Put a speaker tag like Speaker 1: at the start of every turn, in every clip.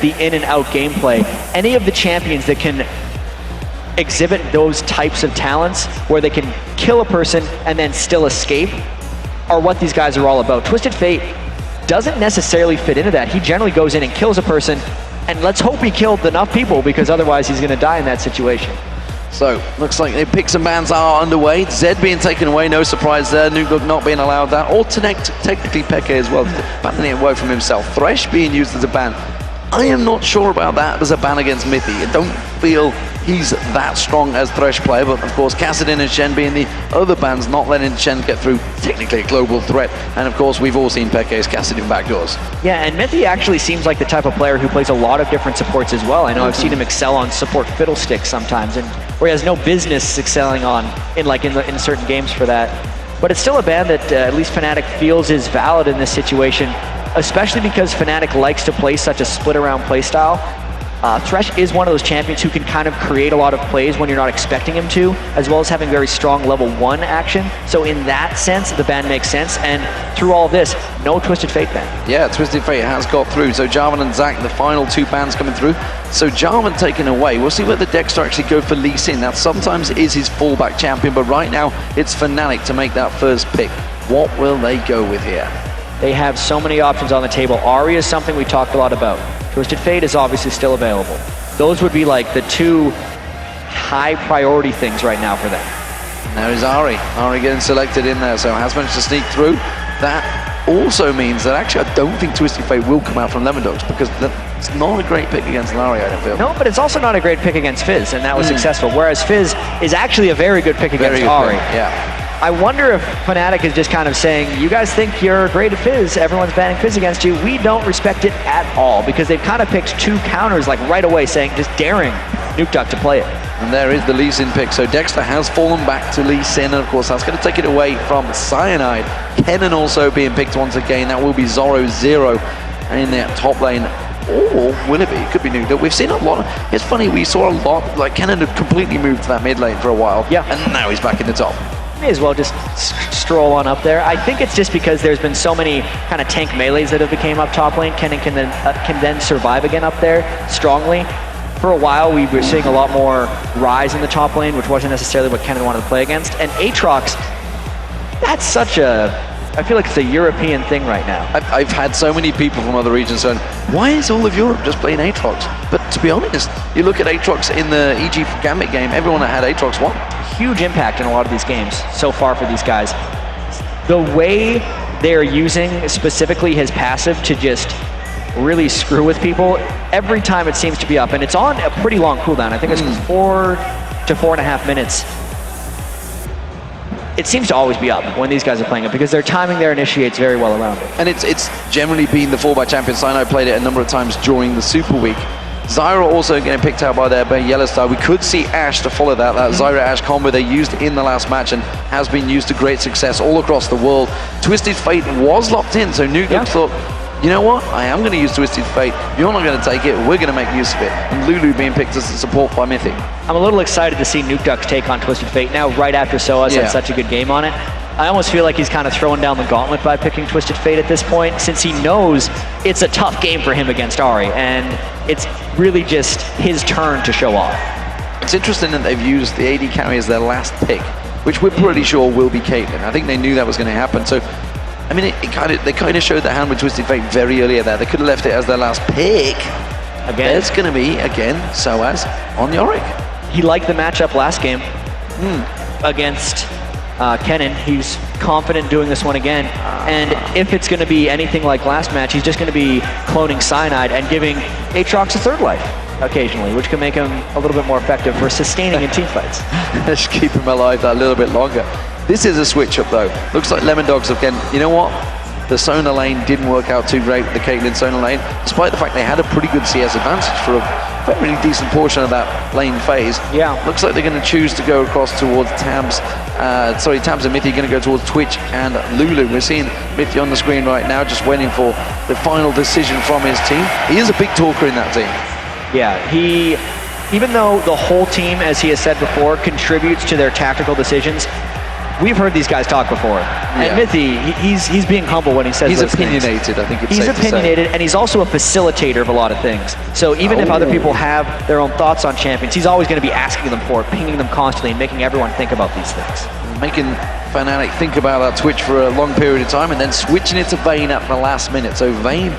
Speaker 1: the in and out gameplay. Any of the champions that can exhibit those types of talents where they can kill a person and then still escape are what these guys are all about. Twisted Fate doesn't necessarily fit into that. He generally goes in and kills a person, and let's hope he killed enough people, because otherwise he's going to die in that situation.
Speaker 2: So, looks like the picks and bans are underway. Zed being taken away, no surprise there. Nuke not being allowed that. Or technically Peke as well, banning it away from himself. Thresh being used as a ban. I am not sure about that as a ban against Mithy. I don't feel he's that strong as Thresh player, but of course Kassadin and Shen being the other bans, not letting Shen get through, technically a global threat. And of course we've all seen Peke's Kassadin backdoors.
Speaker 1: Yeah, and Mithy actually seems like the type of player who plays a lot of different supports as well. I know I've seen him excel on support Fiddlestick sometimes, and where he has no business excelling on in certain games for that. But it's still a ban that at least Fnatic feels is valid in this situation, especially because Fnatic likes to play such a split around playstyle. Thresh is one of those champions who can kind of create a lot of plays when you're not expecting him to, as well as having very strong level 1 action. So in that sense, the ban makes sense. And through all this, no Twisted Fate ban.
Speaker 2: Yeah, Twisted Fate has got through. So Jarvan and Zac, the final 2 bans coming through. So Jarvan taken away. We'll see whether Dexter actually go for Lee Sin. That sometimes is his fallback champion, but right now it's Fnatic to make that first pick. What will they go with here?
Speaker 1: They have so many options on the table. Ahri is something we talked a lot about. Twisted Fate is obviously still available. Those would be like the 2 high priority things right now for them.
Speaker 2: Now is Ahri. Ahri getting selected in there, so has managed to sneak through. That also means that actually I don't think Twisted Fate will come out from Lemondogs, because it's not a great pick against Ahri, I don't feel.
Speaker 1: No, but it's also not a great pick against Fizz, and that was successful. Whereas Fizz is actually a very good pick against Ahri.
Speaker 2: Yeah.
Speaker 1: I wonder if Fnatic is just kind of saying, you guys think you're great at Fizz, everyone's banning Fizz against you, we don't respect it at all, because they've kind of picked 2 counters like right away, saying, just daring Nukeduck to play it.
Speaker 2: And there is the Lee Sin pick, so Dexter has fallen back to Lee Sin, and of course that's going to take it away from Cyanide. Kennen also being picked once again, that will be Zoro 0 in the top lane. Or will it be? It could be Nukeduck. We've seen a lot of, it's funny, we saw a lot, like Kennen had completely moved to that mid lane for a while, and now he's back in the top.
Speaker 1: May as well just stroll on up there. I think it's just because there's been so many kind of tank melees that have became up top lane. Kennen can then survive again up there strongly. For a while, we were seeing a lot more Rise in the top lane, which wasn't necessarily what Kennen wanted to play against. And Aatrox, that's such a, I feel like it's a European thing right now.
Speaker 2: I've had so many people from other regions saying, why is all of Europe just playing Aatrox? But to be honest, you look at Aatrox in the EG Gambit game, everyone that had Aatrox won.
Speaker 1: Huge impact in a lot of these games so far for these guys. The way they're using specifically his passive to just really screw with people, every time it seems to be up, and it's on a pretty long cooldown. I think it's 4 to 4.5 minutes. It seems to always be up when these guys are playing it, because their timing there initiates very well around it.
Speaker 2: And it's generally been the fallback champion. Sinai played it a number of times during the Super Week. Zyra also getting picked out by their Yellowstar. We could see Ashe to follow that Zyra-Ashe combo they used in the last match and has been used to great success all across the world. Twisted Fate was locked in, so Nukeduck thought, you know what, I am going to use Twisted Fate, you're not going to take it, we're going to make use of it. And Lulu being picked as a support by Mythic. I'm
Speaker 1: a little excited to see Nukeduck's take on Twisted Fate now, right after Soaz had such a good game on it. I almost feel like he's kind of throwing down the gauntlet by picking Twisted Fate at this point, since he knows it's a tough game for him against Ahri, and it's really just his turn to show off.
Speaker 2: It's interesting that they've used the AD carry as their last pick, which we're pretty sure will be Caitlyn. I think they knew that was going to happen, so I mean, they kind of showed their hand with Twisted Fate very earlier there. They could have left it as their last pick. Again, it's going to be, again, Soaz on Yorick.
Speaker 1: He liked the matchup last game against Kennen. He's confident doing this one again. And if it's going to be anything like last match, he's just going to be cloning Cyanide and giving Aatrox a third life occasionally, which can make him a little bit more effective for sustaining in teamfights.
Speaker 2: Let's keep him alive that little bit longer. This is a switch up though. Looks like Lemondogs again. You know what? The Sona lane didn't work out too great with the Caitlyn Sona lane, despite the fact they had a pretty good CS advantage for a very decent portion of that lane phase.
Speaker 1: Yeah.
Speaker 2: Looks like they're going to choose to go across towards Tabs. Tabs and Mithy going to go towards Twitch and Lulu. We're seeing Mithy on the screen right now, just waiting for the final decision from his team. He is a big talker in that team.
Speaker 1: Yeah, even though the whole team, as he has said before, contributes to their tactical decisions, we've heard these guys talk before. And Mithy, he's being humble when he says
Speaker 2: he's
Speaker 1: those
Speaker 2: opinionated,
Speaker 1: things.
Speaker 2: I think it's
Speaker 1: He's
Speaker 2: safe to say.
Speaker 1: opinionated, and he's also a facilitator of a lot of things. So even if other people have their own thoughts on champions, he's always going to be asking them for it, pinging them constantly, and making everyone think about these things.
Speaker 2: Making Fnatic think about that Twitch for a long period of time, and then switching it to Vayne at the last minute. So Vayne,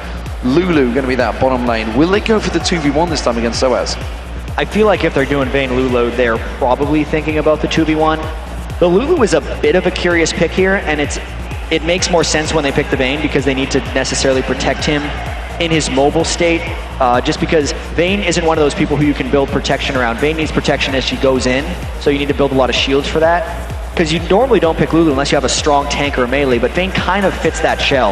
Speaker 2: Lulu going to be that bottom lane. Will they go for the 2v1 this time against SOAS?
Speaker 1: I feel like if they're doing Vayne Lulu, they're probably thinking about the 2v1. The Lulu is a bit of a curious pick here, and it makes more sense when they pick the Vayne because they need to necessarily protect him in his mobile state, just because Vayne isn't one of those people who you can build protection around. Vayne needs protection as she goes in, so you need to build a lot of shields for that. Because you normally don't pick Lulu unless you have a strong tank or a melee, but Vayne kind of fits that shell.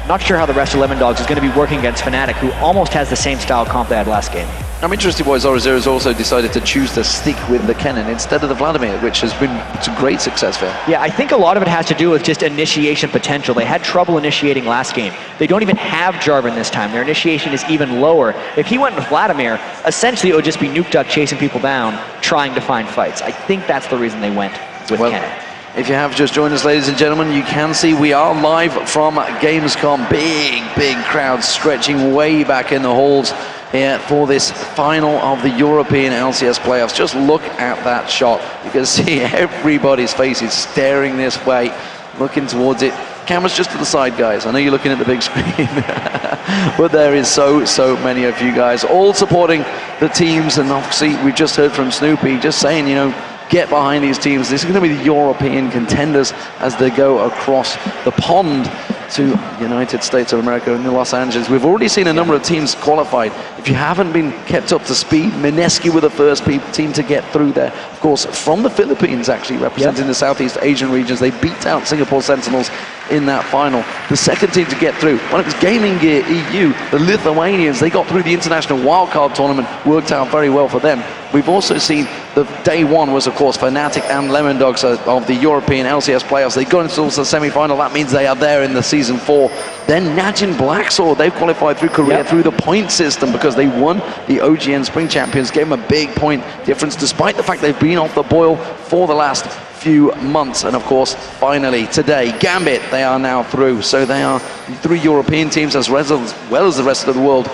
Speaker 1: Not sure how the rest of Lemondogs is going to be working against Fnatic, who almost has the same style comp they had last game.
Speaker 2: I'm interested why Zora has also decided to choose to stick with the Kennen instead of the Vladimir, which has been to great success for him.
Speaker 1: Yeah, I think a lot of it has to do with just initiation potential. They had trouble initiating last game. They don't even have Jarvan this time. Their initiation is even lower. If he went with Vladimir, essentially it would just be Nuke Duck chasing people down, trying to find fights. I think that's the reason they went with Kennen.
Speaker 2: If you have just joined us, ladies and gentlemen, you can see we are live from Gamescom. Big crowd stretching way back in the halls here for this final of the European LCS playoffs. Just look at that shot. You can see everybody's faces staring this way, looking towards it. Camera's just to the side, guys. I know you're looking at the big screen, but there is so many of you guys all supporting the teams. And obviously, we just heard from Snoopy just saying, you know, get behind these teams. This is going to be the European contenders as they go across the pond to United States of America and Los Angeles. We've already seen a number of teams qualified. If you haven't been kept up to speed, Mineski were the first team to get through there. Of course, from the Philippines, actually representing the Southeast Asian regions. They beat out Singapore Sentinels in that final. The second team to get through, well, it was Gaming Gear EU, the Lithuanians. They got through the International Wildcard Tournament, worked out very well for them. We've also seen the day one was, of course, Fnatic and Lemondogs of the European LCS playoffs. They got into the semi-final. That means they are there in the Season 4. Then Najin Blacksword, they've qualified through Korea through the point system because they won the OGN Spring Champions, gave them a big point difference, despite the fact they've been off the boil for the last few months. And of course, finally today, Gambit, they are now through. So they are 3 European teams as well as the rest of the world.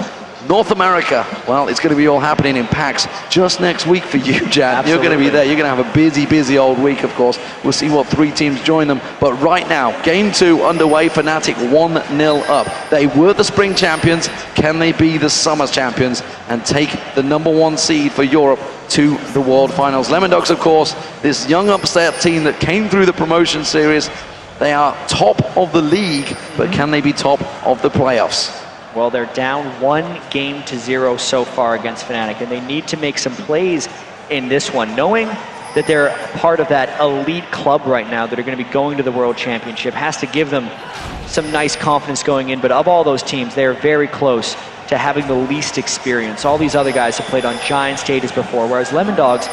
Speaker 2: North America, well, it's going to be all happening in PAX just next week for you, Jan. Absolutely. You're going to be there. You're going to have a busy old week, of course. We'll see what 3 teams join them. But right now, Game 2 underway. Fnatic 1-0 up. They were the Spring Champions. Can they be the Summer Champions and take the #1 seed for Europe to the World Finals? Lemondogs, of course, this young upstart team that came through the promotion series. They are top of the league, but can they be top of the playoffs?
Speaker 1: Well, they're down 1-0 so far against Fnatic, and they need to make some plays in this one, knowing that they're part of that elite club right now that are going to be going to the World Championship. Has to give them some nice confidence going in, but of all those teams, they're very close to having the least experience. All these other guys have played on giant stages before, whereas Lemondogs,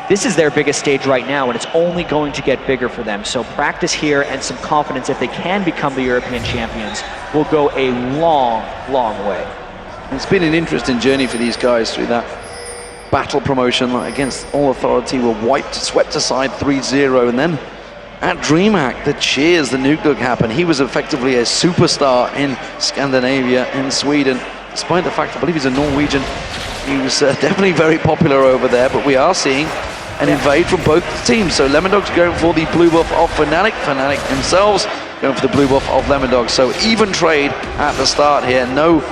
Speaker 1: this is their biggest stage right now, and it's only going to get bigger for them. So practice here and some confidence, if they can become the European champions, will go a long way.
Speaker 2: It's been an interesting journey for these guys through that battle promotion against All Authority. Were swept aside 3-0, and then at DreamHack, the cheers, the Nuke Duck happened. He was effectively a superstar in Scandinavia, in Sweden, despite the fact, I believe he's a Norwegian. He was definitely very popular over there, but we are seeing an invade from both teams. So Lemondogs going for the blue buff of Fnatic. Fnatic themselves going for the blue buff of Lemondogs. So even trade at the start here. No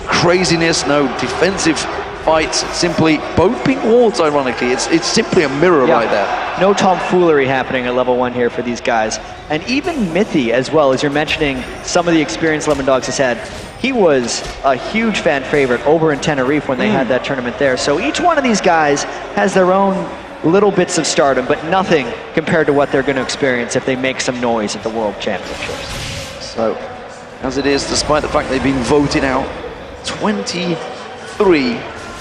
Speaker 2: craziness, no defensive fights. Simply both pink wards, ironically. It's simply a mirror right there.
Speaker 1: No tomfoolery happening at level 1 here for these guys. And even Mithy as well, as you're mentioning some of the experience Lemondogs has had. He was a huge fan favorite over in Tenerife when they had that tournament there. So each one of these guys has their own little bits of stardom, but nothing compared to what they're going to experience if they make some noise at the World Championships.
Speaker 2: So, as it is, despite the fact they've been voted out, 23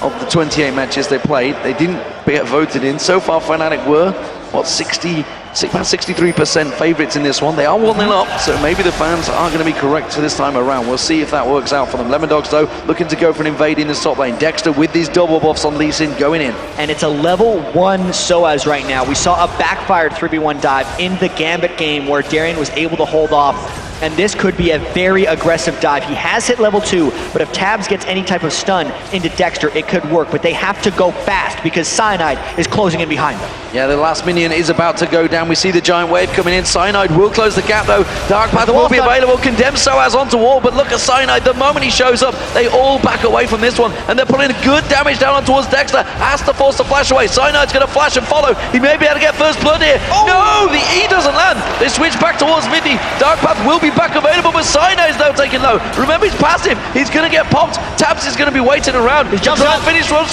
Speaker 2: of the 28 matches they played, they didn't get voted in. So far, Fnatic were, what, 60 About 63% favourites in this one. They are 1-0 up, so maybe the fans are going to be correct for this time around. We'll see if that works out for them. Lemondogs, though, looking to go for an invade in the top lane. Dexter with these double buffs on Lee Sin going in.
Speaker 1: And it's a level 1 Soaz right now. We saw a backfired 3v1 dive in the Gambit game where Darian was able to hold off. And this could be a very aggressive dive. He has hit level 2, but if Tabs gets any type of stun into Dexter, it could work. But they have to go fast because Cyanide is closing in behind them.
Speaker 2: Yeah, the last minion is about to go down. We see the giant wave coming in. Cyanide will close the gap, though. Dark Path will be available. Condemn Soaz onto wall, but look at Cyanide. The moment he shows up, they all back away from this one, and they're putting good damage down on towards Dexter. Has to force the flash away. Cyanide's going to flash and follow. He may be able to get first blood here. Oh. No, the E doesn't land. They switch back towards Midi. Dark Path will be back available, but Cyanide's now taking low. Remember, he's passive. He's going to get popped. Tabs is going to be waiting around. He jumps out. Finish run.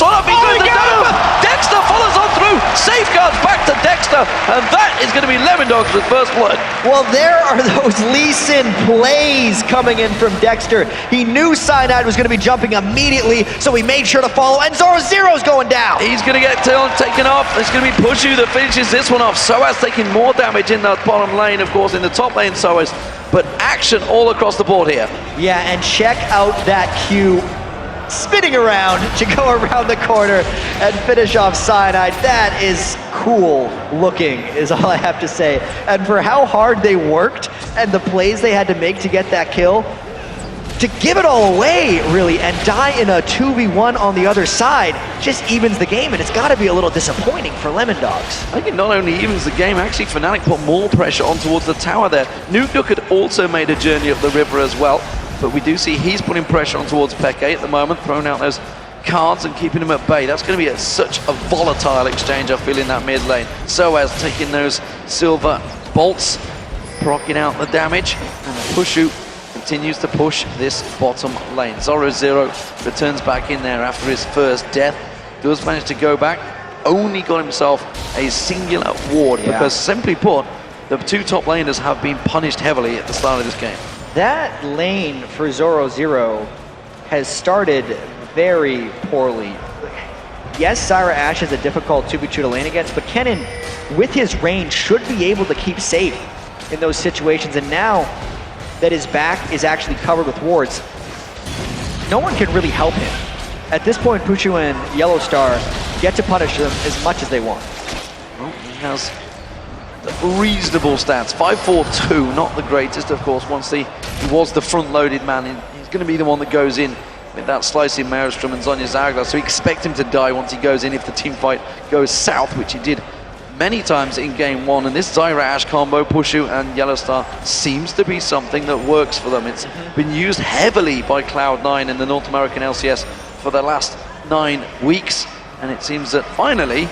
Speaker 2: Dexter follows on through. Safeguards back to Dexter, and that is going to be Lemondogs with first blood.
Speaker 1: Well, there are those Lee Sin plays coming in from Dexter. He knew Cyanide was going to be jumping immediately, so he made sure to follow, and Zoro0's going down.
Speaker 2: He's going to get taken off. It's going to be Pushu that finishes this one off. Soaz taking more damage in that bottom lane, of course, in the top lane, Soaz. But action all across the board here.
Speaker 1: Yeah, and check out that Q spinning around to go around the corner and finish off Cyanide. That is cool looking, is all I have to say. And for how hard they worked and the plays they had to make to get that kill, to give it all away, really, and die in a 2v1 on the other side just evens the game, and it's got to be a little disappointing for Lemondogs.
Speaker 2: I think it not only evens the game, actually Fnatic put more pressure on towards the tower there. Nuke had also made a journey up the river as well, but we do see he's putting pressure on towards Peke at the moment, throwing out those cards and keeping him at bay. That's going to be such a volatile exchange, I feel, in that mid lane. Soaz taking those silver bolts, procking out the damage, and Pushu continues to push this bottom lane. Zoro0 returns back in there after his first death. Does manage to go back. Only got himself a singular ward because, simply put, the two top laners have been punished heavily at the start of this game.
Speaker 1: That lane for Zoro0 has started very poorly. Yes, Zyra Ashe is a difficult 2v2 to lane against, but Kennen, with his range, should be able to keep safe in those situations. And now that his back is actually covered with wards, no one can really help him. At this point, Pushu and Yellowstar get to punish them as much as they want.
Speaker 2: Well, he has reasonable stats. 5-4-2, not the greatest, of course. Once he was the front-loaded man, he's going to be the one that goes in with that slicing Maelstrom and Zhonya Zagla, so we expect him to die once he goes in if the team fight goes south, which he did many times in game one. And this Zyra Ashe combo, Pushu and Yellowstar, seems to be something that works for them. It's been used heavily by Cloud9 in the North American LCS for the last 9 weeks, and it seems that finally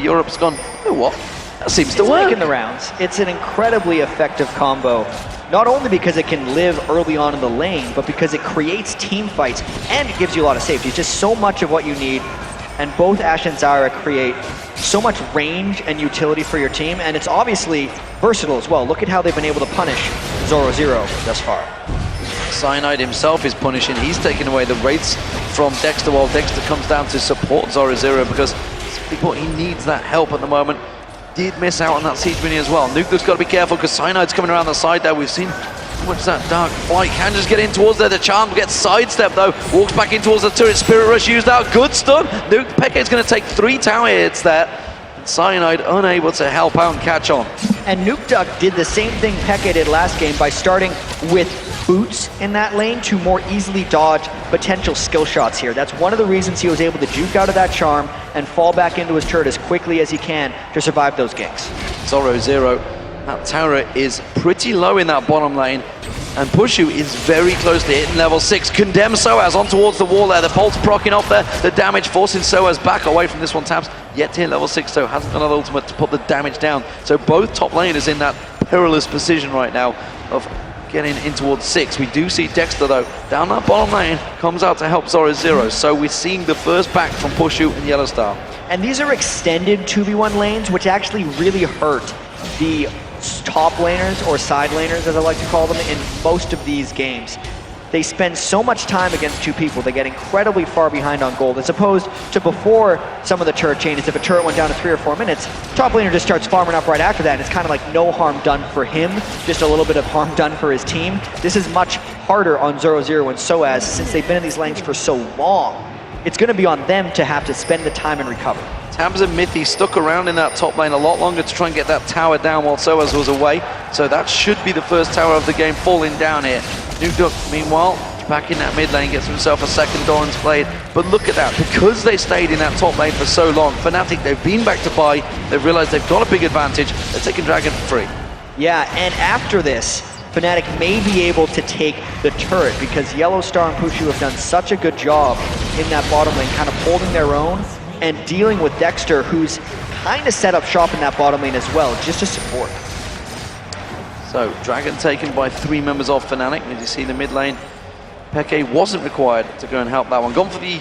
Speaker 2: Europe's gone, you know what, that seems to work.
Speaker 1: It's making the rounds. It's an incredibly effective combo, not only because it can live early on in the lane, but because it creates team fights and it gives you a lot of safety. It's just so much of what you need, and both Ashe and Zyra create so much range and utility for your team, and it's obviously versatile as well. Look at how they've been able to punish Zoro0 thus far.
Speaker 2: Cyanide himself is punishing. He's taking away the wraiths from Dexter, while Dexter comes down to support Zoro0 because he needs that help at the moment. Did miss out on that siege mini as well. Nuke's got to be careful because Cyanide's coming around the side there. We've seen how much that dark flight can just get in towards there. The charm gets sidestepped though. Walks back in towards the turret. Spirit Rush used out. Good stun. Nuke Peke's going to take 3 tower hits there. And Cyanide unable to help out and catch on.
Speaker 1: And Nuke did the same thing Peke did last game by starting with boots in that lane to more easily dodge potential skill shots here. That's one of the reasons he was able to juke out of that charm and fall back into his turret as quickly as he can to survive those ganks.
Speaker 2: Zoro0, that tower is pretty low in that bottom lane, and Pushu is very close to hitting level 6. Condemn Soaz on towards the wall there. The bolt's proccing off there. The damage forcing Soaz back away from this one. Tabs yet to hit level 6, so hasn't got another ultimate to put the damage down. So both top laners in that perilous position right now of getting in towards 6. We do see Dexter though down that bottom lane, comes out to help Zoro0. So we're seeing the first back from Pushu and Yellowstar.
Speaker 1: And these are extended 2v1 lanes, which actually really hurt the top laners, or side laners as I like to call them, in most of these games. they spend so much time against two people, they get incredibly far behind on gold, as opposed to before some of the turret changes. If a turret went down to 3 or 4 minutes, top laner just starts farming up right after that, and it's kind of like no harm done for him, just a little bit of harm done for his team. This is much harder on 0-0 and Soaz, since they've been in these lanes for so long. It's going to be on them to have to spend the time and recover.
Speaker 2: Tabs and Mithy stuck around in that top lane a lot longer to try and get that tower down while Soaz was away. So that should be the first tower of the game falling down here. Nukeduck, meanwhile, back in that mid lane, gets himself a second Doran's Blade. But look at that, because they stayed in that top lane for so long, Fnatic, they've been back to buy, they've realized they've got a big advantage, they're taking Dragon for free.
Speaker 1: Yeah, and after this, Fnatic may be able to take the turret, because Yellow Star and Pushu have done such a good job in that bottom lane, kind of holding their own and dealing with Dexter, who's kind of set up shop in that bottom lane as well, just to support.
Speaker 2: So, Dragon taken by 3 members of Fnatic. As you see the mid lane, Peke wasn't required to go and help that one. Gone for the,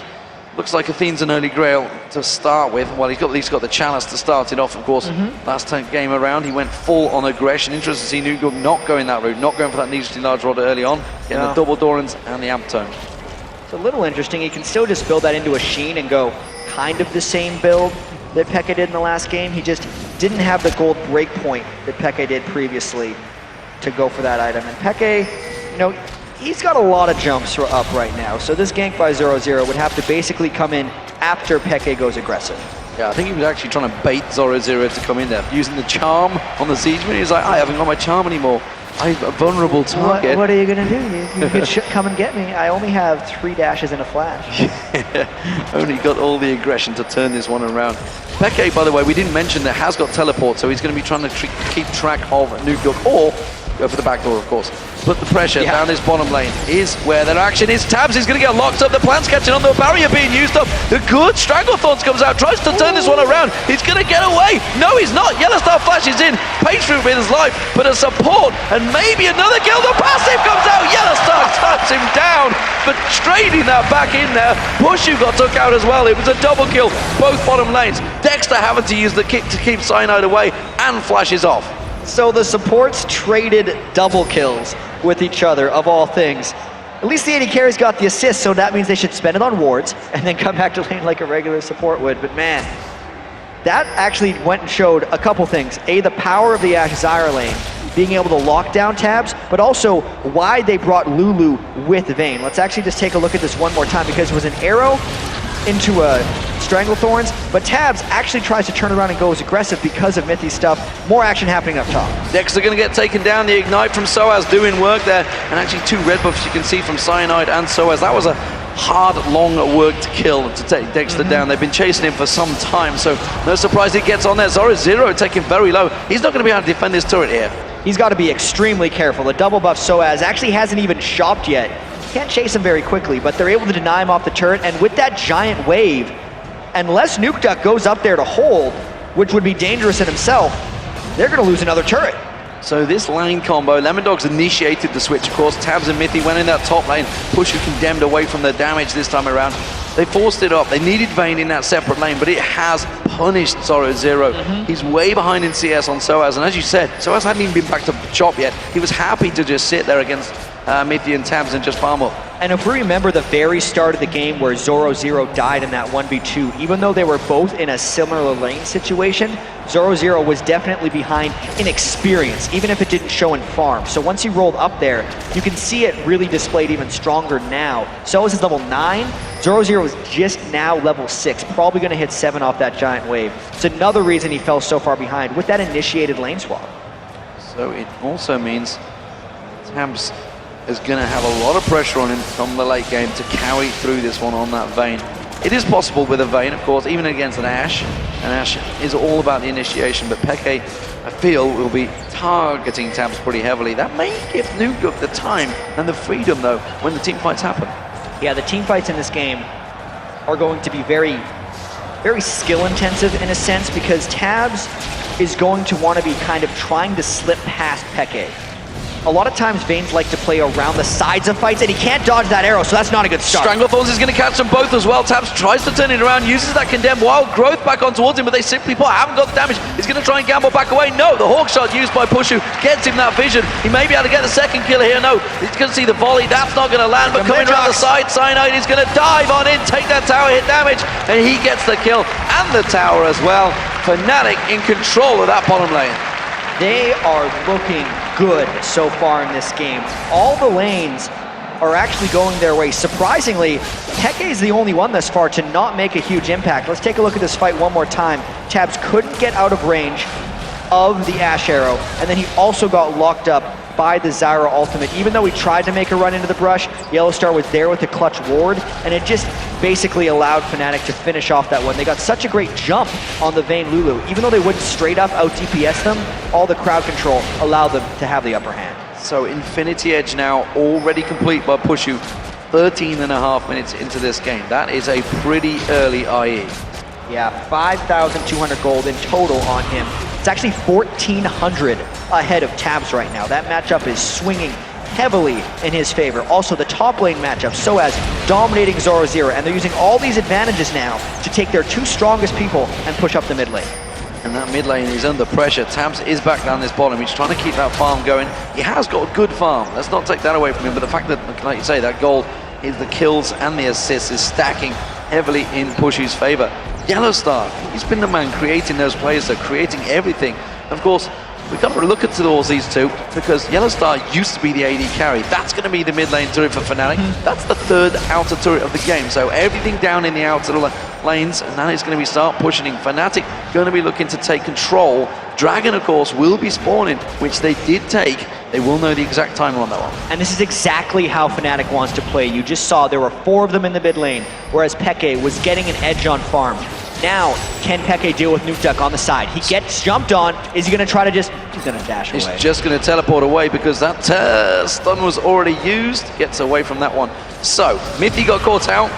Speaker 2: looks like Athene's an early grail to start with. Well, he's got, at least got the chalice to start it off, of course. Last game around, he went full on aggression. Interesting to see Nukeduck not going that route, not going for that needlessly large rod early on, getting the double Dorans and the Amp Tome.
Speaker 1: It's a little interesting. He can still just build that into a Sheen and go kind of the same build that Peke did in the last game. He just didn't have the gold breakpoint that Peke did previously to go for that item. And Peke, you know, he's got a lot of jumps up right now. So this gank by 0-0 would have to basically come in after Peke goes aggressive.
Speaker 2: Yeah, I think he was actually trying to bait 0-0 to come in there, using the charm on the Siegeman. He's like, I haven't got my charm anymore. I'm a vulnerable target.
Speaker 1: What are you going to do? You could come and get me. I only have 3 dashes and a flash.
Speaker 2: Only got all the aggression to turn this one around. Peke, by the way, we didn't mention that has got teleport, so he's going to be trying to keep track of Nukeduck, or go for the back door, of course. Put the pressure down this bottom lane is where their action is. Tabs is going to get locked up. The plant's catching on. The barrier being used up. The good Stranglethorns comes out, tries to turn this one around. He's going to get away. No, he's not. Yellowstar flashes in. Page through with his life, but a support and maybe another kill. The passive comes out. Yellowstar taps him down, but trading that back in there. Pushu got took out as well. It was a double kill, both bottom lanes. Dexter having to use the kick to keep Cyanide away and flashes off.
Speaker 1: So the supports traded double kills with each other, of all things. At least the AD carries got the assist, so that means they should spend it on wards and then come back to lane like a regular support would. But man, that actually went and showed a couple things. A, the power of the Ashe Zyra lane, being able to lock down tabs, but also why they brought Lulu with Vayne. Let's actually just take a look at this one more time, because it was an arrow into a Stranglethorns, but Tabs actually tries to turn around and goes aggressive because of Mithy's stuff. More action happening up top.
Speaker 2: Dexter going to get taken down. The Ignite from Soaz doing work there, and actually 2 red buffs you can see from Cyanide and Soaz. That was a hard, long work to kill to take Dexter down. They've been chasing him for some time, so no surprise he gets on there. Zoro taken very low. He's not going to be able to defend this turret here.
Speaker 1: He's got to be extremely careful. The double buff Soaz actually hasn't even shopped yet. Can't chase him very quickly, but they're able to deny him off the turret, and with that giant wave, unless Nukeduck goes up there to hold, which would be dangerous in himself, they're going to lose another turret.
Speaker 2: So this lane combo, Lemondogs initiated the switch, of course. Tabs and Mithy went in that top lane. Pusher condemned away from the damage this time around. They forced it up. They needed Vayne in that separate lane, but it has punished 0-0. He's way behind in CS on Soaz, and as you said, Soaz hadn't even been back to chop yet. He was happy to just sit there against Mithy and Tabs and just farm up.
Speaker 1: And if we remember the very start of the game where 0-0 died in that 1v2, even though they were both in a similar lane situation, 0-0 was definitely behind in experience, even if it didn't show in farm. So once he rolled up there, you can see it really displayed even stronger now. Soaz is level 9, 0-0 is just now level 6, probably going to hit 7 off that giant wave. It's another reason he fell so far behind with that initiated lane swap.
Speaker 2: So it also means Tabs is going to have a lot of pressure on him from the late game to carry through this one on that Vayne. It is possible with a Vayne, of course, even against an Ashe. And Ashe is all about the initiation, but Peke, I feel, will be targeting Tabs pretty heavily. That may give Nukeduck the time and the freedom, though, when the team fights happen.
Speaker 1: Yeah, the team fights in this game are going to be very, very skill intensive in a sense, because Tabs is going to want to be kind of trying to slip past Peke. a lot of times Vayne's like to play around the sides of fights, and he can't dodge that arrow, so that's not a good start.
Speaker 2: Stranglethorns is going to catch them both as well. Tabs tries to turn it around, uses that condemned wild growth back on towards him, but they simply haven't got the damage. He's going to try and gamble back away. No, the hawk shot used by Pushu gets him that vision. He may be able to get the second kill here. No, he's going to see the volley. That's not going to land, but coming around the side, Cyanide is going to dive on in, take that tower hit damage, and he gets the kill and the tower as well. Fnatic in control of that bottom lane.
Speaker 1: They are looking good so far in this game. All the lanes are actually going their way. Surprisingly, Peke is the only one thus far to not make a huge impact. Let's take a look at this fight one more time. Tabs couldn't get out of range of the Ash Arrow, and then he also got locked up by the Zyra ultimate. Even though he tried to make a run into the brush, Yellowstar was there with the clutch ward, and it just basically allowed Fnatic to finish off that one. They got such a great jump on the Vayne Lulu. Even though they wouldn't straight up out DPS them, all the crowd control allowed them to have the upper hand.
Speaker 2: So Infinity Edge now already complete by Pushu. 13.5 minutes into this game. That is a pretty early IE.
Speaker 1: Yeah, 5,200 gold in total on him. It's actually 1,400 ahead of Tabs right now. That matchup is swinging heavily in his favor. Also, the top lane matchup, so as dominating Zoro Zero, and they're using all these advantages now to take their two strongest people and push up the mid lane.
Speaker 2: And that mid lane is under pressure. Tabs is back down this bottom. He's trying to keep that farm going. He has got a good farm. Let's not take that away from him. But the fact that, like you say, that gold is the kills and the assists is stacking heavily in Pushy's favor. Yellowstar, he's been the man creating those plays, so creating everything. And of course, we've got to look at towards these two, because Yellowstar used to be the AD carry. That's going to be the mid lane turret for Fnatic. That's the third outer turret of the game. So everything down in the outer lanes, and that is going to be start pushing. Fnatic going to be looking to take control. Dragon, of course, will be spawning, which they did take. They will know the exact time on that one.
Speaker 1: And this is exactly how Fnatic wants to play. You just saw there were 4 of them in the mid lane, whereas Peke was getting an edge on farm. Now, can Peke deal with Nuke Duck on the side? He gets jumped on. Is he going to try to just... He's going to dash away.
Speaker 2: He's just going to teleport away because that stun was already used. Gets away from that one. So, Mithy got caught out.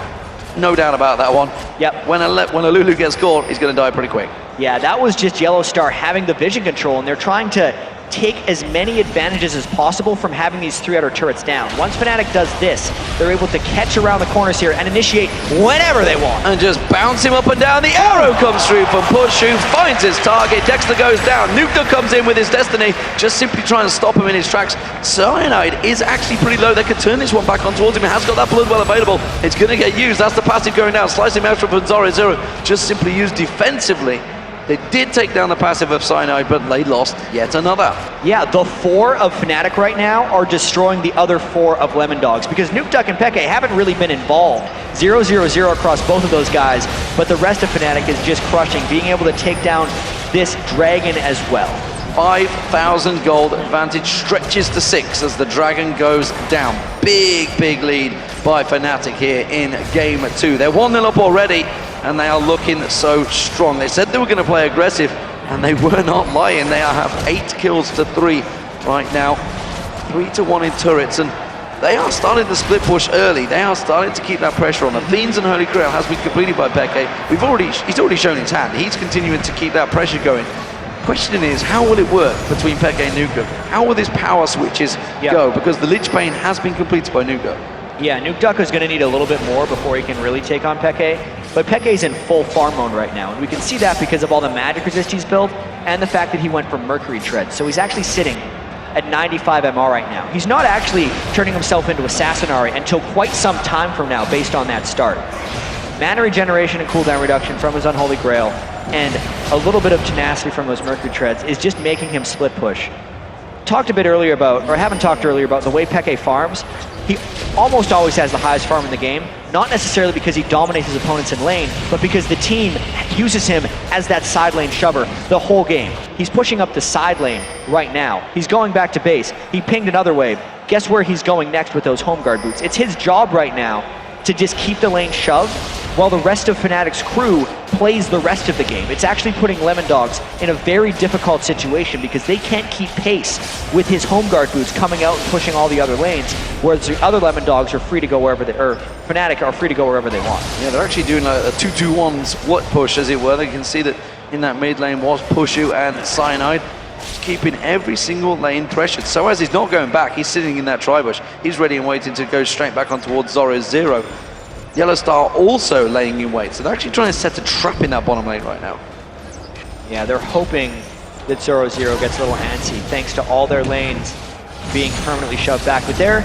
Speaker 2: No doubt about that one.
Speaker 1: Yep.
Speaker 2: When a Lulu gets caught, he's going to die pretty quick.
Speaker 1: Yeah, that was just Yellowstar having the vision control, and they're trying to take as many advantages as possible from having these 3 outer turrets down. Once Fnatic does this, they're able to catch around the corners here and initiate whenever they want.
Speaker 2: And just bounce him up and down. The arrow comes through from Pushu, finds his target. Dexter goes down. Nuke comes in with his destiny, just simply trying to stop him in his tracks. Cyanide is actually pretty low. They could turn this one back on towards him. He has got that blood well available. It's going to get used. That's the passive going down. Slicing out from Zoro Zero, just simply used defensively. They did take down the passive of Cyanide, but they lost yet another.
Speaker 1: Yeah, the 4 of Fnatic right now are destroying the other 4 of Lemondogs, because Nuke Duck and Peke haven't really been involved. 0-0-0 across both of those guys, but the rest of Fnatic is just crushing, being able to take down this Dragon as well.
Speaker 2: 5,000 gold advantage stretches to 6 as the Dragon goes down. Big lead by Fnatic here in game 2. They're 1-0 up already, and they are looking so strong. They said they were going to play aggressive, and they were not lying. They have 8 kills to 3 right now. 3-1 in turrets, and they are starting to split push early. They are starting to keep that pressure on. The Fiends and Holy Grail has been completed by Peke. He's already shown his hand. He's continuing to keep that pressure going. Question is, how will it work between Peke and Nuke? How will these power switches go? Because the Lich Bane has been completed by Nuke.
Speaker 1: Yeah, Nuke Duck is going to need a little bit more before he can really take on Peke. But Peke's in full farm mode right now, and we can see that because of all the magic resist he's built and the fact that he went for Mercury Tread. So he's actually sitting at 95 MR right now. He's not actually turning himself into Assassinari until quite some time from now based on that start. Mana regeneration and cooldown reduction from his Unholy Grail and a little bit of tenacity from those Mercury Treads is just making him split push. Talked a bit earlier about, or haven't talked earlier about the way Peke farms. He almost always has the highest farm in the game, not necessarily because he dominates his opponents in lane, but because the team uses him as that side lane shover the whole game. He's pushing up the side lane right now. He's going back to base. He pinged another wave. Guess where he's going next with those home guard boots? It's his job right now to just keep the lane shoved while the rest of Fnatic's crew plays the rest of the game. It's actually putting Lemondogs in a very difficult situation because they can't keep pace with his home guard boots coming out and pushing all the other lanes, whereas the other Lemondogs are free to go wherever they, or Fnatic are free to go wherever they want.
Speaker 2: Yeah, they're actually doing like a 2-2-1 split push, as it were. They can see that in that mid lane was Pushu and Cyanide. Just keeping every single lane pressured. So as he's not going back, he's sitting in that tri-bush. He's ready and waiting to go straight back on towards Zoro's Zero. Yellow Star also laying in wait. So they're actually trying to set a trap in that bottom lane right now.
Speaker 1: Yeah, they're hoping that Zoro Zero gets a little antsy thanks to all their lanes being permanently shoved back. But they're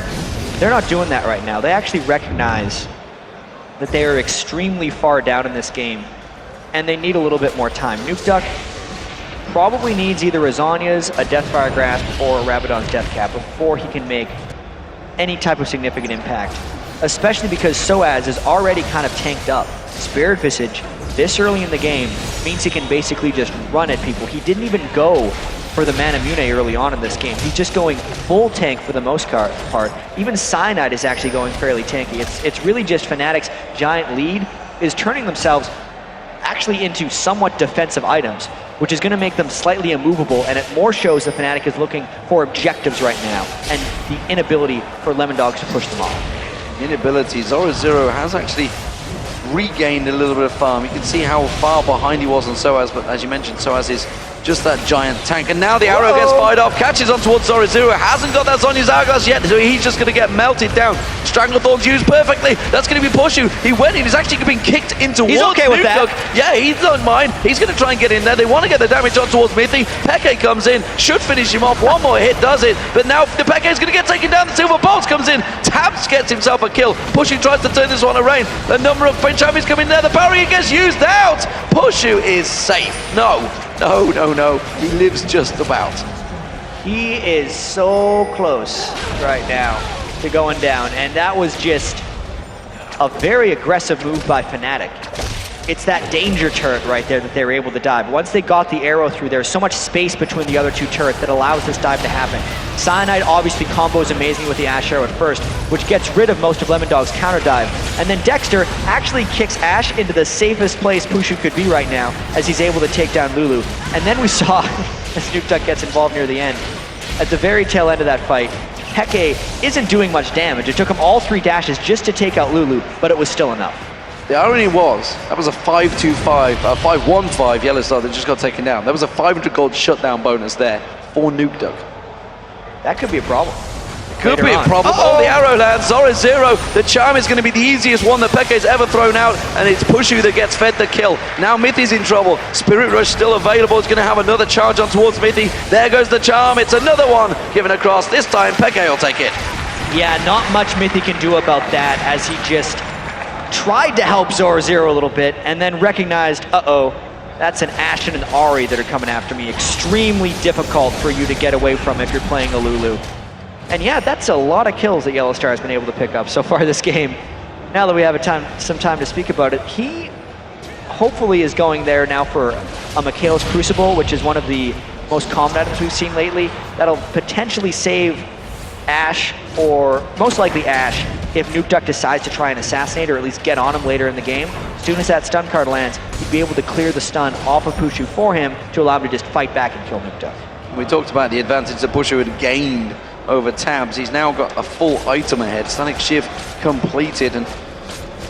Speaker 1: not doing that right now. They actually recognize that they are extremely far down in this game and they need a little bit more time. Nukeduck probably needs either a Zhonya's, a Deathfire Grasp, or a Rabadon's Death Cap before he can make any type of significant impact. Especially because Soaz is already kind of tanked up. Spirit Visage, this early in the game, means he can basically just run at people. He didn't even go for the Manamune early on in this game. He's just going full tank for the most part. Even Cyanide is actually going fairly tanky. It's really just Fnatic's giant lead is turning themselves actually into somewhat defensive items, which is going to make them slightly immovable, and it more shows that Fnatic is looking for objectives right now and the inability for Lemondogs to push them off.
Speaker 2: Inability. Zoro Zero has actually regained a little bit of farm. You can see how far behind he was on Soaz, but as you mentioned, Soaz is just that giant tank. And now the arrow gets fired off, catches on towards Zoro Zero, hasn't got that Zhonya's Hourglass yet, so he's just going to get melted down. Stranglethorn's used perfectly. That's going to be Pushu. He went in, he's actually being kicked into
Speaker 1: He's okay with that.
Speaker 2: Yeah, he's not mine. He's going to try and get in there. They want to get the damage on towards Mithy. Peke comes in, should finish him off. One more hit does it, but now the Peke is going to get taken down. The Silver Bolts comes in. Tabs gets himself a kill. Pushu tries to turn this one around. A number of French armies come in there. The barrier gets used out. Pushu is safe. No. He lives just about.
Speaker 1: He is so close right now to going down, and that was just a very aggressive move by Fnatic. It's that danger turret right there that they were able to dive. Once they got the arrow through, there's so much space between the other two turrets that allows this dive to happen. Cyanide obviously combos amazingly with the Ashe arrow at first, which gets rid of most of Lemondog's counter dive. And then Dexter actually kicks Ashe into the safest place Pushu could be right now, as he's able to take down Lulu. And then we saw, as Nukeduck gets involved near the end, at the very tail end of that fight, Peke isn't doing much damage. It took him all 3 dashes just to take out Lulu, but it was still enough.
Speaker 2: The irony was, that was a 5-2-5, 5-1-5 Yellow Star that just got taken down. There was a 500 gold shutdown bonus there for Nukeduck.
Speaker 1: That could be a problem.
Speaker 2: Could be a problem. Oh, the arrow lands. Zoro Zero. The charm is going to be the easiest one that Peke's ever thrown out, and it's Pushu that gets fed the kill. Now Mithy's in trouble. Spirit Rush still available. It's going to have another charge on towards Mithy. There goes the charm. It's another one given across. This time Peke will take it.
Speaker 1: Yeah, not much Mithy can do about that, as he just tried to help Zoro Zero a little bit and then recognized, that's an Ashe and an Ahri that are coming after me. Extremely difficult for you to get away from if you're playing a Lulu. And yeah, that's a lot of kills that Yellow Star has been able to pick up so far this game. Now that we have some time to speak about it, he hopefully is going there now for a Mikhail's Crucible, which is one of the most common items we've seen lately. That'll potentially save Ashe, or most likely Ashe, if Nukeduck decides to try and assassinate or at least get on him later in the game. As soon as that stun card lands, he'd be able to clear the stun off of Pushu for him to allow him to just fight back and kill Nukeduck.
Speaker 2: We talked about the advantage that Pushu had gained over Tabs. He's now got a full item ahead. Sonic Shift completed, and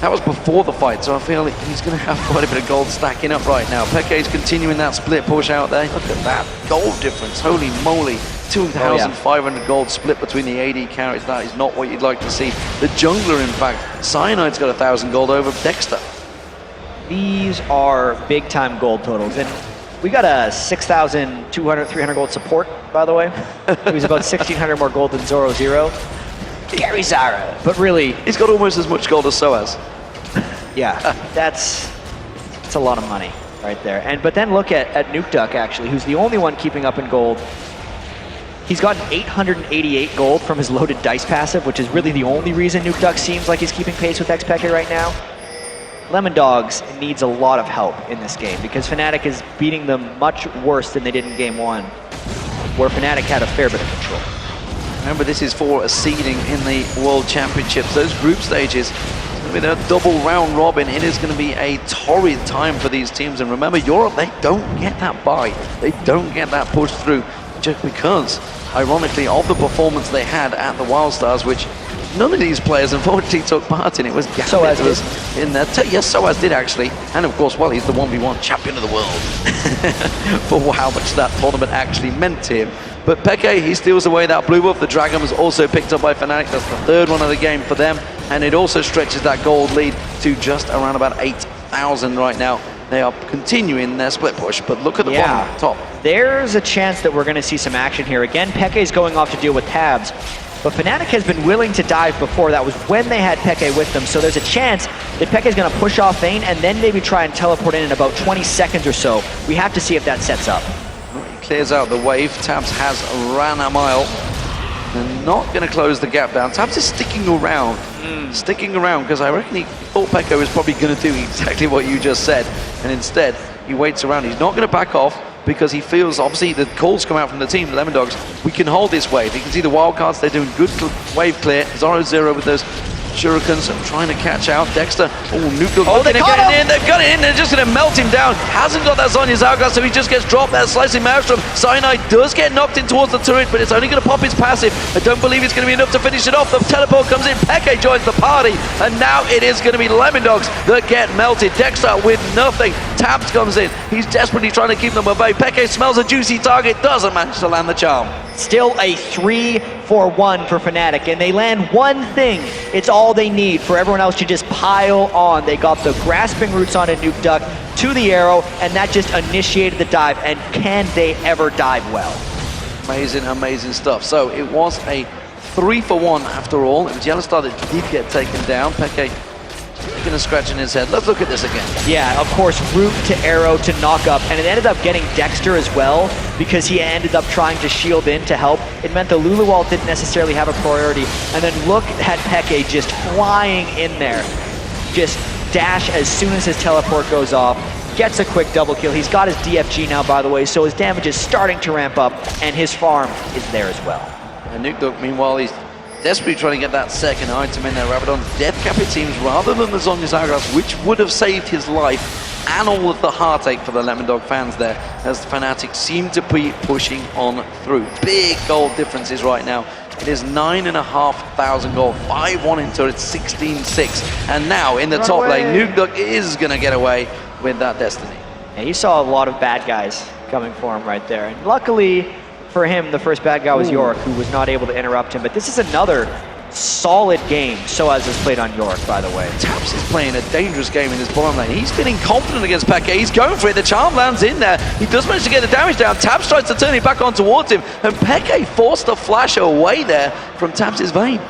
Speaker 2: that was before the fight, so I feel like he's going to have quite a bit of gold stacking up right now. Peke's continuing that split push out there. Look at that gold difference. Holy moly. 2,500 gold split between the AD carries. That is not what you'd like to see. The jungler, in fact, Cyanide's got 1,000 gold over Dexter.
Speaker 1: These are big-time gold totals, and we got a 6,200, 300 gold support, by the way. He was about 1,600 more gold than Zoro Zero. Gary Zara, but really,
Speaker 2: he's got almost as much gold as Soaz.
Speaker 1: Yeah, that's a lot of money right there. But then look at Nukeduck, actually, who's the only one keeping up in gold. He's gotten 888 gold from his loaded dice passive, which is really the only reason Nukeduck seems like he's keeping pace with Xpeke right now. Lemondogs needs a lot of help in this game because Fnatic is beating them much worse than they did in game 1, where Fnatic had a fair bit of control.
Speaker 2: Remember, this is for a seeding in the World Championships. Those group stages, it's going to be a double round robin. It is going to be a torrid time for these teams. And remember, Europe, they don't get that bye. They don't get that push through just because, ironically, of the performance they had at the Wildstars, which None of these players unfortunately took part in it. Was Gambit
Speaker 1: Soaz
Speaker 2: was in there. Yes, Soaz did actually. And of course, well, he's the 1v1 champion of the world for how much that tournament actually meant to him. But Peke, he steals away that blue buff. The Dragon was also picked up by Fnatic. That's the third one of the game for them. And it also stretches that gold lead to just around about 8,000 right now. They are continuing their split push, but look at the bottom, top.
Speaker 1: There's a chance that we're going to see some action here. Again, Peke is going off to deal with tabs, but Fnatic has been willing to dive before. That was when they had Peke with them, so there's a chance that Peke is going to push off Vayne and then maybe try and teleport in about 20 seconds or so. We have to see if that sets up.
Speaker 2: He clears out the wave. Tabs has ran a mile. They're not going to close the gap down. Tabs is sticking around. Sticking around because I reckon he thought Peke was probably going to do exactly what you just said. And instead, he waits around. He's not going to back off because he feels, obviously, the calls come out from the team, the Lemondogs. We can hold this wave. You can see the wildcards. They're doing good wave clear. 0-0 with those shurikens and trying to catch out. Dexter,
Speaker 1: they got him!
Speaker 2: in. They've got it in. They're just going to melt him down. Hasn't got that Zhonya's outcast, so he just gets dropped there. Slicing Maelstrom. Cyanide does get knocked in towards the turret, but it's only going to pop his passive. I don't believe it's going to be enough to finish it off. The teleport comes in. Peke joins the party, and now it is going to be Lemondogs that get melted. Dexter with nothing. Tabs comes in. He's desperately trying to keep them away. Peke smells a juicy target, doesn't manage to land the charm.
Speaker 1: Still a 3-for-1 for Fnatic, and they land one thing. It's all they need for everyone else to just pile on. They got the grasping roots on a Nuke Duck to the arrow, and that just initiated the dive. And can they ever dive well?
Speaker 2: Amazing, amazing stuff. So it was a 3-for-1 after all. It was Yellowstar that did get taken down. Peke taking a scratch in his head. Let's look at this again.
Speaker 1: Yeah, of course, root to arrow to knock up, and it ended up getting Dexter as well because he ended up trying to shield in to help. It meant the Lulu wall didn't necessarily have a priority, and then look at Peke just flying in there. Just dash as soon as his teleport goes off, gets a quick double kill. He's got his DFG now, by the way, so his damage is starting to ramp up, and his farm is there as well.
Speaker 2: And Nuke Duck, meanwhile, he's desperately trying to get that second item in there. Rabadon's death cap, it seems, rather than the Zhonya's Hourglass, which would have saved his life, and all of the heartache for the Lemondog fans there, as the Fnatic seem to be pushing on through. Big gold differences right now. It is 9,500 gold, 5-1 into it, 16-6. And now in the top lane, Nuke Duck is going to get away with that destiny.
Speaker 1: Yeah, he saw a lot of bad guys coming for him right there. And luckily for him, the first bad guy was York, who was not able to interrupt him. But this is another solid game Soaz has played on York, by the way.
Speaker 2: Taps is playing a dangerous game in this bottom lane. He's feeling confident against Peke. He's going for it. The charm lands in there. He does manage to get the damage down. Taps tries to turn it back on towards him. And Peke forced the flash away there from Taps' Vayne.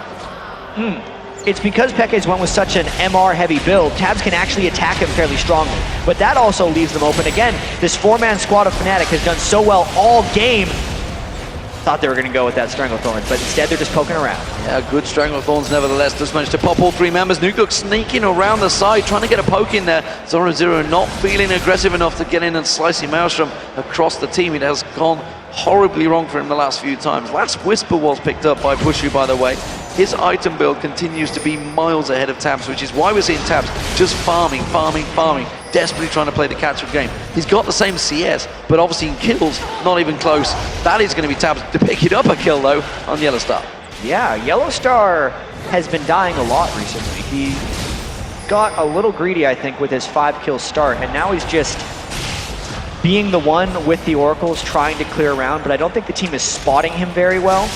Speaker 1: It's because Peke's went with such an MR-heavy build, Tabs can actually attack him fairly strongly. But that also leaves them open. Again, this four-man squad of Fnatic has done so well all game. Thought they were going to go with that Stranglethorn, but instead they're just poking around. Yeah,
Speaker 2: good Stranglethorns nevertheless. Just managed to pop all three members. Nuke Duck sneaking around the side, trying to get a poke in there. 0-0 not feeling aggressive enough to get in and slicing Maelstrom across the team. It has gone horribly wrong for him the last few times. Last Whisper was picked up by Pushu, by the way. His item build continues to be miles ahead of Tabs, which is why we're seeing Tabs just farming, desperately trying to play the catch-up game. He's got the same CS, but obviously in kills, not even close. That is going to be Tabs to pick it up a kill, though, on Yellowstar.
Speaker 1: Yeah, Yellowstar has been dying a lot recently. He got a little greedy, I think, with his 5-kill start, and now he's just being the one with the Oracles trying to clear around, but I don't think the team is spotting him very well.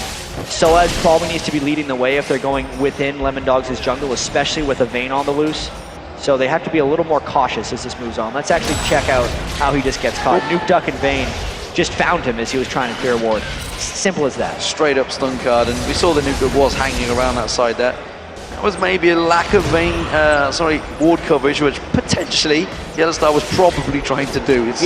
Speaker 1: Soaz probably needs to be leading the way if they're going within Lemondogs' jungle, especially with a Vayne on the loose. So they have to be a little more cautious as this moves on. Let's actually check out how he just gets caught. Nuke Duck and Vayne just found him as he was trying to clear a ward. Simple as that.
Speaker 2: Straight up stun card, and we saw the Nuke Duck was hanging around that side there. That was maybe a lack of ward coverage, which potentially Yellowstar was probably trying to do. It's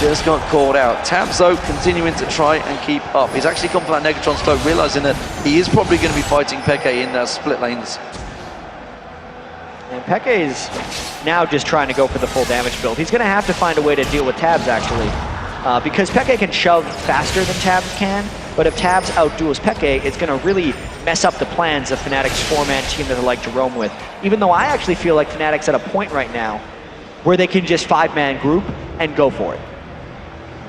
Speaker 2: just got caught out. Tabs, though, continuing to try and keep up. He's actually come for that Negatron's cloak, realizing that he is probably going to be fighting Peke in their split lanes.
Speaker 1: And Peke is now just trying to go for the full damage build. He's going to have to find a way to deal with Tabs, actually. Because Peke can shove faster than Tabs can, but if Tabs outduels Peke, it's going to really mess up the plans of Fnatic's four-man team that they like to roam with. Even though I actually feel like Fnatic's at a point right now where they can just 5-man group and go for it.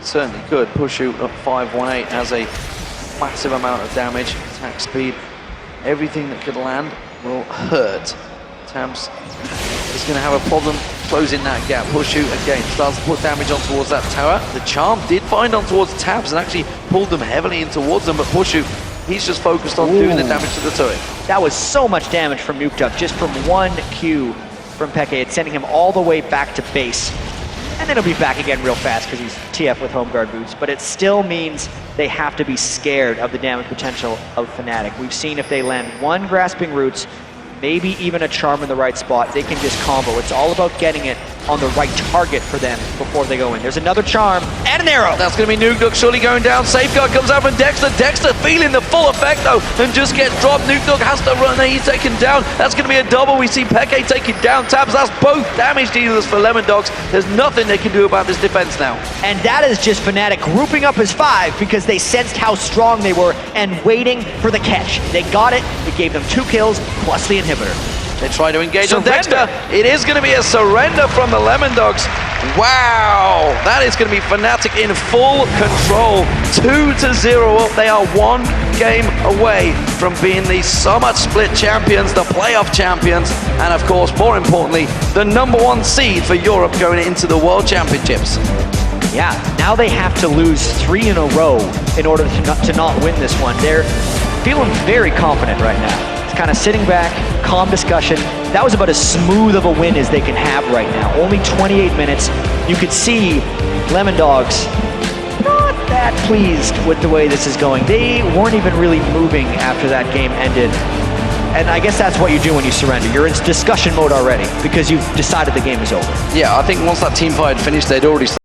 Speaker 2: Certainly could. Pushu up 5-1-8 has a massive amount of damage, attack speed. Everything that could land will hurt. Tabs is going to have a problem closing that gap. Pushu again starts to put damage on towards that tower. The charm did find on towards Tabs and actually pulled them heavily in towards them, but Pushu, he's just focused on doing the damage to the turret.
Speaker 1: That was so much damage from Lemondogs just from one Q from Peke. It's sending him all the way back to base. And then he'll be back again real fast because he's TF with home guard boots. But it still means they have to be scared of the damage potential of Fnatic. We've seen if they land one Grasping Roots, maybe even a charm in the right spot, they can just combo. It's all about getting it on the right target for them before they go in. There's another charm and an arrow.
Speaker 2: That's going to be Lemondogs surely going down. Safeguard comes out from Dexter. Dexter feeling the full effect though and just gets dropped. Lemondogs has to run. He's taken down. That's going to be a double. We see Peke taking down Tabs. That's both damage dealers for Lemondogs. There's nothing they can do about this defense now.
Speaker 1: And that is just Fnatic grouping up as 5 because they sensed how strong they were and waiting for the catch. They got it. It gave them 2 kills plus the inhibitor.
Speaker 2: They try to engage on
Speaker 1: Surrender.
Speaker 2: Dexter. It is going to be a surrender from the Lemondogs. Wow, that is going to be Fnatic in full control. 2-0 up. They are 1 game away from being the Summit Split champions, the playoff champions, and of course, more importantly, the #1 seed for Europe going into the World Championships.
Speaker 1: Yeah, now they have to lose 3 in a row in order to not win this one. They're feeling very confident right now. It's kind of sitting back, calm discussion. That was about as smooth of a win as they can have right now. Only 28 minutes. You could see Lemondogs not that pleased with the way this is going. They weren't even really moving after that game ended. And I guess that's what you do when you surrender. You're in discussion mode already because you've decided the game is over.
Speaker 2: Yeah, I think once that team fight had finished, they'd already